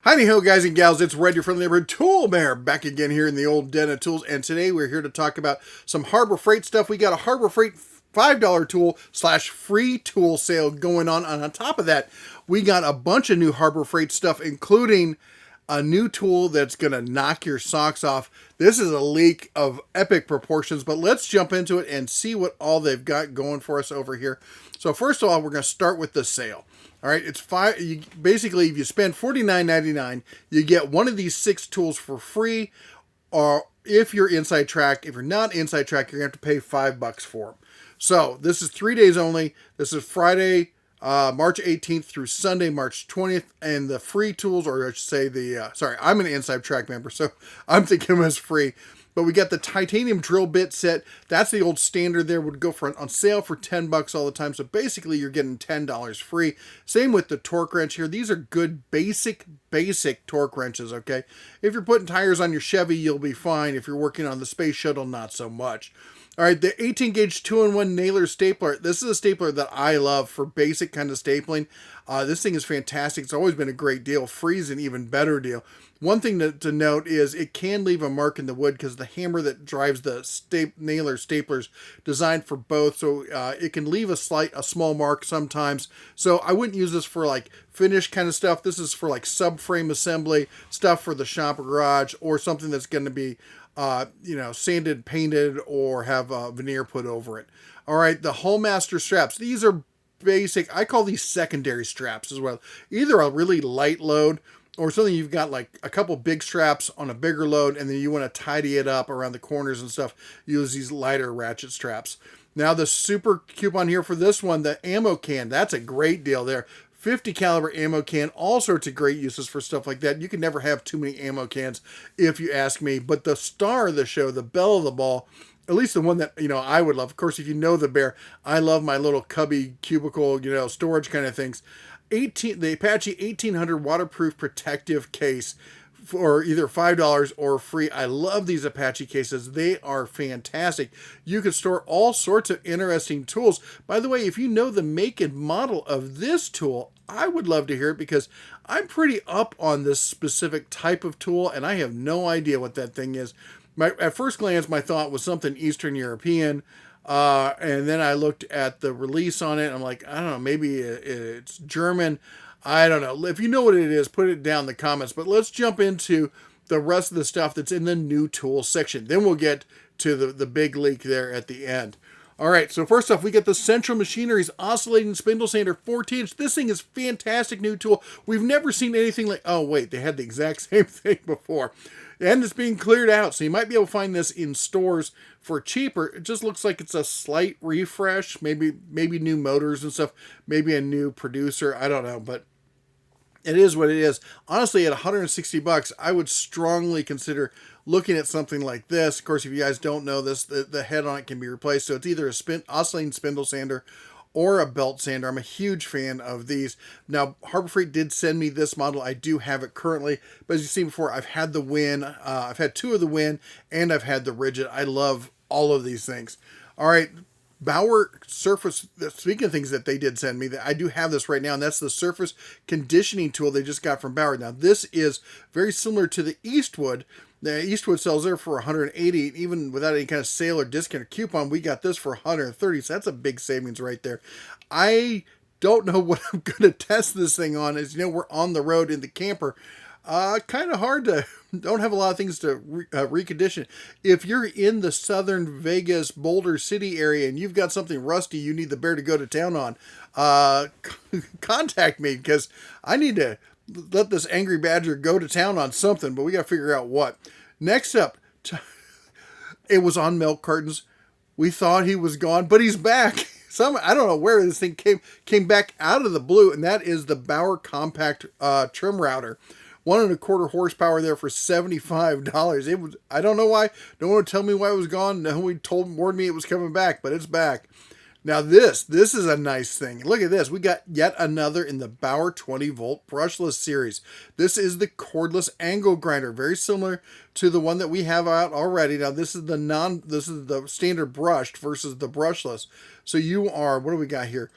Howdy ho, guys and gals, it's Red, your friendly neighborhood tool bear, back again here in the old den of tools, and today we're here to talk about some Harbor Freight stuff. We got a Harbor Freight $5 tool / free tool sale going on, and on top of that, we got a bunch of new Harbor Freight stuff, including a new tool that's going to knock your socks off. This is a leak of epic proportions, but let's jump into it and see what all they've got going for us over here. So first of all, we're going to start with the sale. All right, it's basically, if you spend $49.99, you get one of these 6 tools for free, or if you're inside track. If you're not inside track, you're going to have to pay $5 for them. So this is 3 days only. This is Friday, March 18th through Sunday, March 20th, and the free tools, or I should say sorry, I'm an inside track member, so I'm thinking of them as free. But we got the titanium drill bit set. That's the old standard there. Would go for on sale for $10 all the time. So basically you're getting $10 free. Same with the torque wrench here. These are good basic torque wrenches, okay? If you're putting tires on your Chevy, you'll be fine. If you're working on the space shuttle, not so much. All right, the 18 gauge 2-in-1 nailer stapler. This is a stapler that I love for basic kind of stapling. This thing is fantastic. It's always been a great deal. Free is an even better deal. One thing to note is it can leave a mark in the wood because the hammer that drives the nailer staplers designed for both, so it can leave a small mark sometimes. So I wouldn't use this for like finish kind of stuff. This is for like subframe assembly stuff for the shop or garage, or something that's going to be sanded, painted, or have veneer put over it. All right, the Hullmaster straps. These are basic. I call these secondary straps as well. Either a really light load, or something you've got like a couple big straps on a bigger load, and then you want to tidy it up around the corners and stuff. Use these lighter ratchet straps. Now the super coupon here for this one, the ammo can. That's a great deal there. 50 caliber ammo can, all sorts of great uses for stuff like that. You can never have too many ammo cans if you ask me. But the star of the show, the belle of the ball, at least the one that, I would love. Of course, if you know the bear, I love my little cubby cubicle, storage kind of things. The Apache 1800 waterproof protective case for either $5 or free. I love these Apache cases. They are fantastic. You can store all sorts of interesting tools. By the way, if you know the make and model of this tool, I would love to hear it, because I'm pretty up on this specific type of tool, and I have no idea what that thing is. At first glance, my thought was something Eastern European. And then I looked at the release on it, and I'm like, I don't know, maybe it's German. I don't know. If you know what it is, put it down in the comments. But let's jump into the rest of the stuff that's in the new tools section. Then we'll get to the big leak there at the end. All right, so first off, we get the Central Machinery's Oscillating Spindle Sander 14-inch. This thing is fantastic new tool. We've never seen anything like... Oh, wait, they had the exact same thing before. And it's being cleared out, so you might be able to find this in stores for cheaper. It just looks like it's a slight refresh, maybe new motors and stuff, maybe a new producer, I don't know, but it is what it is. Honestly, at $160, I would strongly consider looking at something like this. Of course, if you guys don't know this, the head on it can be replaced, so it's either a oscillating spindle sander or a belt sander. I'm a huge fan of these. Now, Harbor Freight did send me this model. I do have it currently, but as you've seen before, I've had the Win. I've had 2 of the Win, and I've had the Rigid. I love all of these things. All right, Bauer Surface, speaking of things that they did send me, I do have this right now, and that's the surface conditioning tool they just got from Bauer. Now, this is very similar to the Eastwood. The Eastwood sells there for $180, even without any kind of sale or discount or coupon. We got this for $130, so that's a big savings right there. I don't know what I'm going to test this thing on. As you know, we're on the road in the camper. Kind of hard to, don't have a lot of things to recondition. If you're in the southern Vegas, Boulder City area, and you've got something rusty you need the bear to go to town on, contact me, because I need to let this angry badger go to town on something, but we got to figure out what. Next up, it was on milk cartons. We thought he was gone, but he's back. I don't know where this thing came back out of the blue, and that is the Bauer Compact Trim Router. 1.25 horsepower there for $75. It was, I don't know why. Don't want to tell me why it was gone. No one warned me it was coming back, but it's back. Now this is a nice thing. Look at this. We got yet another in the Bauer 20-volt brushless series. This is the cordless angle grinder, very similar to the one that we have out already. Now this is the standard brushed versus the brushless. So you are, what do we got here?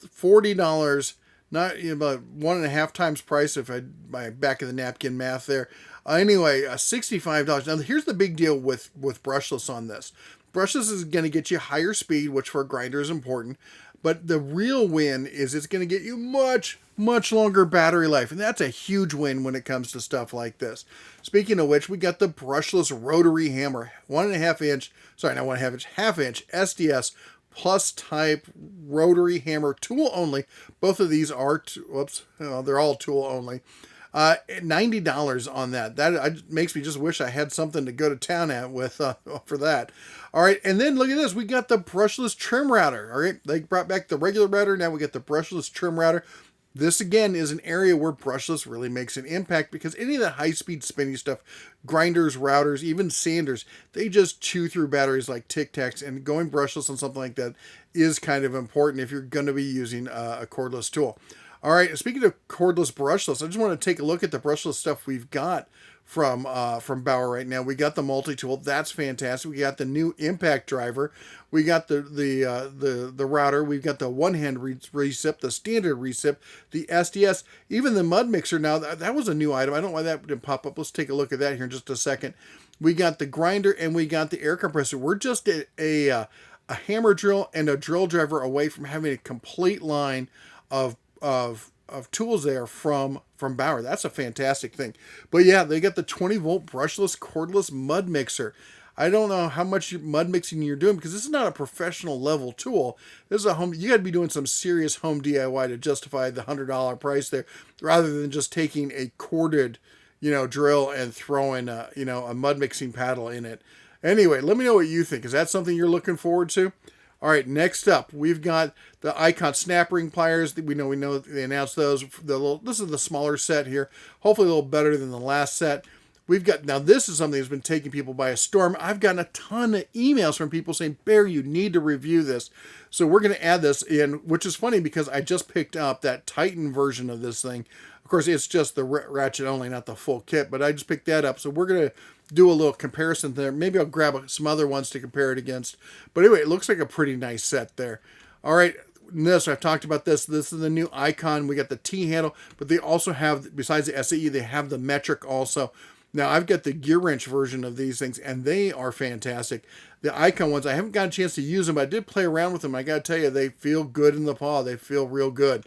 $40 not, you know, about 1.5 times price if I my back of the napkin math there. Anyway, $65. Now here's the big deal with brushless on this. Brushless is going to get you higher speed, which for a grinder is important. But the real win is it's going to get you much longer battery life. And that's a huge win when it comes to stuff like this. Speaking of which, we got the brushless rotary hammer, 1.5 inch, sorry, not 1.5 inch, half inch SDS plus type rotary hammer, tool only. Both of these are, they're all tool only. $90 on that. That makes me just wish I had something to go to town at with for that. All right, and then look at this. We got the brushless trim router. All right, they brought back the regular router. Now we get the brushless trim router. This again is an area where brushless really makes an impact because any of the high-speed spinning stuff, grinders, routers, even sanders, they just chew through batteries like Tic Tacs, and going brushless on something like that is kind of important if you're going to be using a cordless tool. All right, speaking of cordless brushless, I just want to take a look at the brushless stuff we've got from Bauer right now. We got the multi-tool, that's fantastic. We got the new impact driver. We got the router. We've got the one-hand recip, the standard recip, the SDS, even the mud mixer. Now that was a new item. I don't know why that didn't pop up. Let's take a look at that here in just a second. We got the grinder and we got the air compressor. We're just a hammer drill and a drill driver away from having a complete line of tools there from Bauer. That's a fantastic thing. But yeah, they got the 20-volt brushless cordless mud mixer. I don't know how much mud mixing you're doing because this is not a professional level tool. This is a home. You got to be doing some serious home DIY to justify the $100 price there, rather than just taking a corded, drill and throwing a mud mixing paddle in it. Anyway, let me know what you think. Is that something you're looking forward to? All right, next up, we've got the Icon snap ring pliers. We know they announced those. This is the smaller set here. Hopefully a little better than the last set. We've got, now this is something that's been taking people by a storm. I've gotten a ton of emails from people saying, Bear, you need to review this. So we're going to add this in, which is funny because I just picked up that Titan version of this thing. Of course, it's just the ratchet only, not the full kit, but I just picked that up. So we're going to do a little comparison there. Maybe I'll grab some other ones to compare it against. But anyway, it looks like a pretty nice set there. All right, this, I've talked about this. This is the new Icon. We got the T-handle, but they also have, besides the SAE, they have the metric also. Now, I've got the gear wrench version of these things, and they are fantastic. The Icon ones, I haven't got a chance to use them, but I did play around with them. I got to tell you, they feel good in the paw. They feel real good.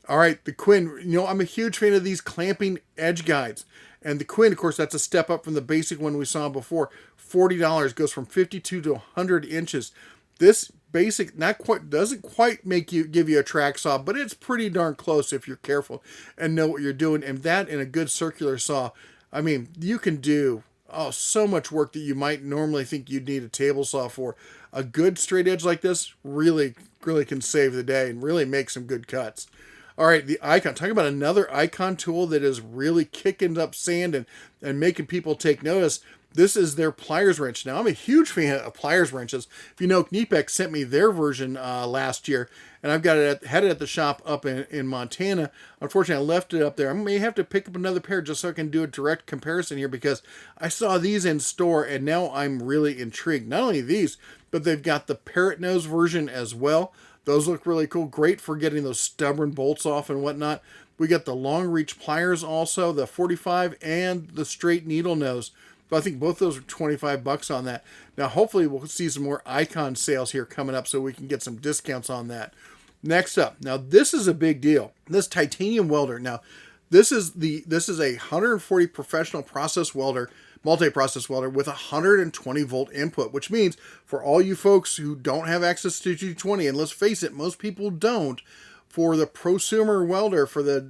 All right, the Quinn, I'm a huge fan of these clamping edge guides. And the Quinn, of course, that's a step up from the basic one we saw before. $40 goes from 52 to 100 inches. This basic doesn't quite give you a track saw, but it's pretty darn close if you're careful and know what you're doing. And that in a good circular saw, I mean, you can do so much work that you might normally think you'd need a table saw for. A good straight edge like this really, really can save the day and really make some good cuts. All right, the Icon. Talking about another Icon tool that is really kicking up sand and making people take notice. This is their pliers wrench. Now, I'm a huge fan of pliers wrenches. If you know, Kneepex sent me their version last year, and I've got it had it at the shop up in Montana. Unfortunately, I left it up there. I may have to pick up another pair just so I can do a direct comparison here because I saw these in store, and now I'm really intrigued. Not only these, but they've got the parrot nose version as well. Those look really cool. Great for getting those stubborn bolts off and whatnot. We got the long reach pliers also, the 45 and the straight needle nose. But I think both those are $25 on that. Now, hopefully we'll see some more Icon sales here coming up so we can get some discounts on that. Next up, now this is a big deal. This titanium welder. Now, this is a 140 professional process welder, multi-process welder with 120 volt input, which means for all you folks who don't have access to 220, and let's face it, most people don't, for the prosumer welder, for the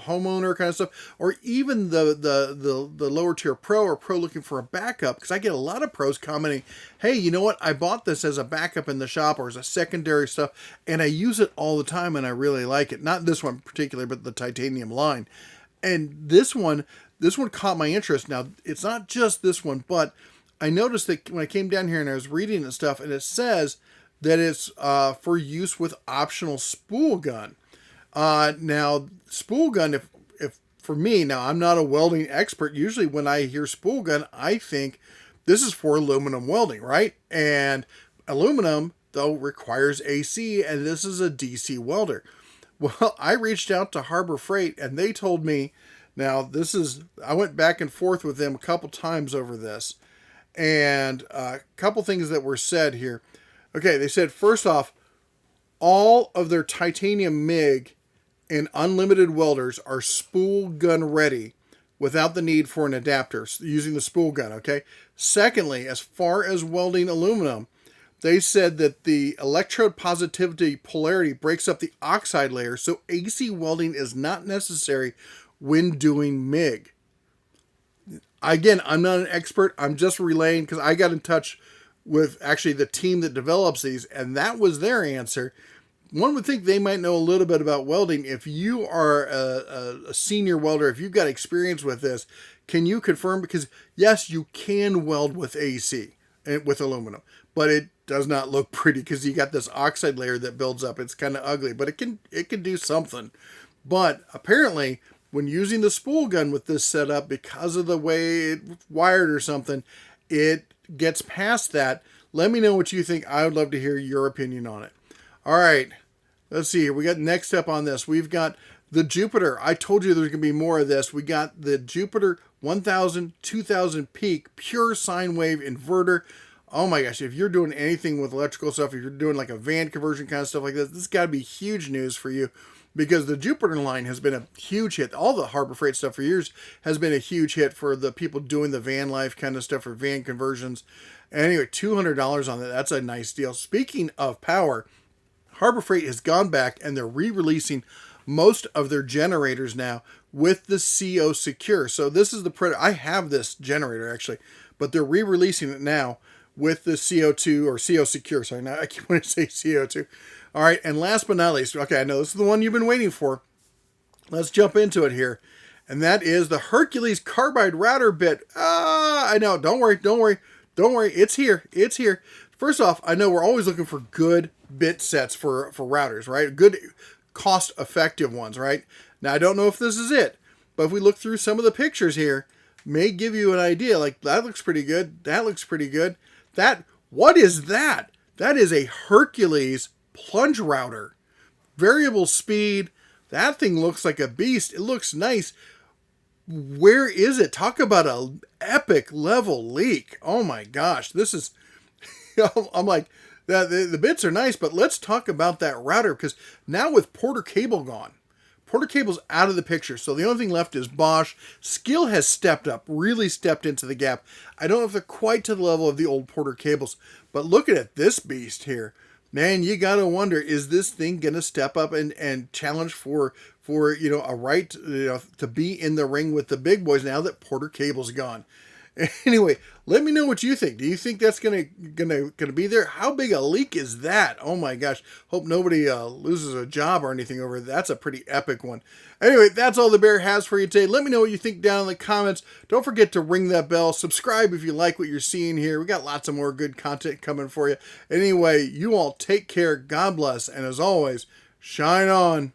homeowner kind of stuff, or even the lower tier pro or pro looking for a backup, because I get a lot of pros commenting, hey, you know what, I bought this as a backup in the shop or as a secondary stuff, and I use it all the time and I really like it. Not this one in particular, but the titanium line. And this one caught my interest. Now, it's not just this one, but I noticed that when I came down here and I was reading and stuff, and it says that it's for use with optional spool gun. Now, spool gun, if for me, now I'm not a welding expert. Usually when I hear spool gun, I think this is for aluminum welding, right? And aluminum, though, requires AC, and this is a DC welder. Well, I reached out to Harbor Freight and they told me, now this is, I went back and forth with them a couple times over this, and a couple things that were said here. Okay, they said, first off, all of their titanium MIG and unlimited welders are spool gun ready without the need for an adapter using the spool gun, okay? Secondly, as far as welding aluminum, they said that the electrode positivity polarity breaks up the oxide layer, so AC welding is not necessary when doing MIG. Again, I'm not an expert. I'm just relaying because I got in touch with actually the team that develops these, and that was their answer. One would think they might know a little bit about welding. If you are a senior welder, if you've got experience with this, can you confirm? Because yes, you can weld with AC, with aluminum, but it does not look pretty because you got this oxide layer that builds up. It's kind of ugly, but it can do something. But apparently, when using the spool gun with this setup, because of the way it's wired or something, it gets past that. Let me know what you think. I would love to hear your opinion on it. All right, let's see here. We got next up on this. We've got the Jupiter. I told you there's going to be more of this. We got the Jupiter 1000, 2000 peak pure sine wave inverter. Oh my gosh, if you're doing anything with electrical stuff, if you're doing like a van conversion kind of stuff like this has got to be huge news for you, because the Jupiter line has been a huge hit. All the Harbor Freight stuff for years has been a huge hit for the people doing the van life kind of stuff, for van conversions. Anyway, $200 on that. That's a nice deal. Speaking of power, Harbor Freight has gone back and they're re-releasing most of their generators now with the CO Secure. So this is the Predator. I have this generator actually, but they're re-releasing it now with the CO2 or CO Secure. Sorry, now I keep wanting to say CO2. All right, and last but not least, okay, I know this is the one you've been waiting for. Let's jump into it here. And that is the Hercules carbide router bit. I know, don't worry. It's here. First off, I know we're always looking for good bit sets for routers, right? Good cost-effective ones, right? Now, I don't know if this is it, but if we look through some of the pictures here, may give you an idea. Like, that looks pretty good. That looks pretty good. What is that? That is a Hercules plunge router. Variable speed. That thing looks like a beast. It looks nice. Where is it? Talk about an epic level leak. Oh my gosh. This is, I'm like, the bits are nice, but let's talk about that router, because now with Porter Cable gone, Porter Cable's out of the picture, so the only thing left is Bosch. Skill has stepped up, really stepped into the gap. I don't know if they're quite to the level of the old Porter Cables, but looking at this beast here, man, you gotta wonder, is this thing gonna step up and challenge for a right to be in the ring with the big boys now that Porter Cable's gone? Anyway, let me know what you think. Do you think that's gonna be there? How big a leak is that? Oh my gosh! Hope nobody loses a job or anything over it. That's a pretty epic one. Anyway, that's all the Bear has for you today. Let me know what you think down in the comments. Don't forget to ring that bell. Subscribe if you like what you're seeing here. We got lots of more good content coming for you. Anyway, you all take care. God bless, and as always, shine on.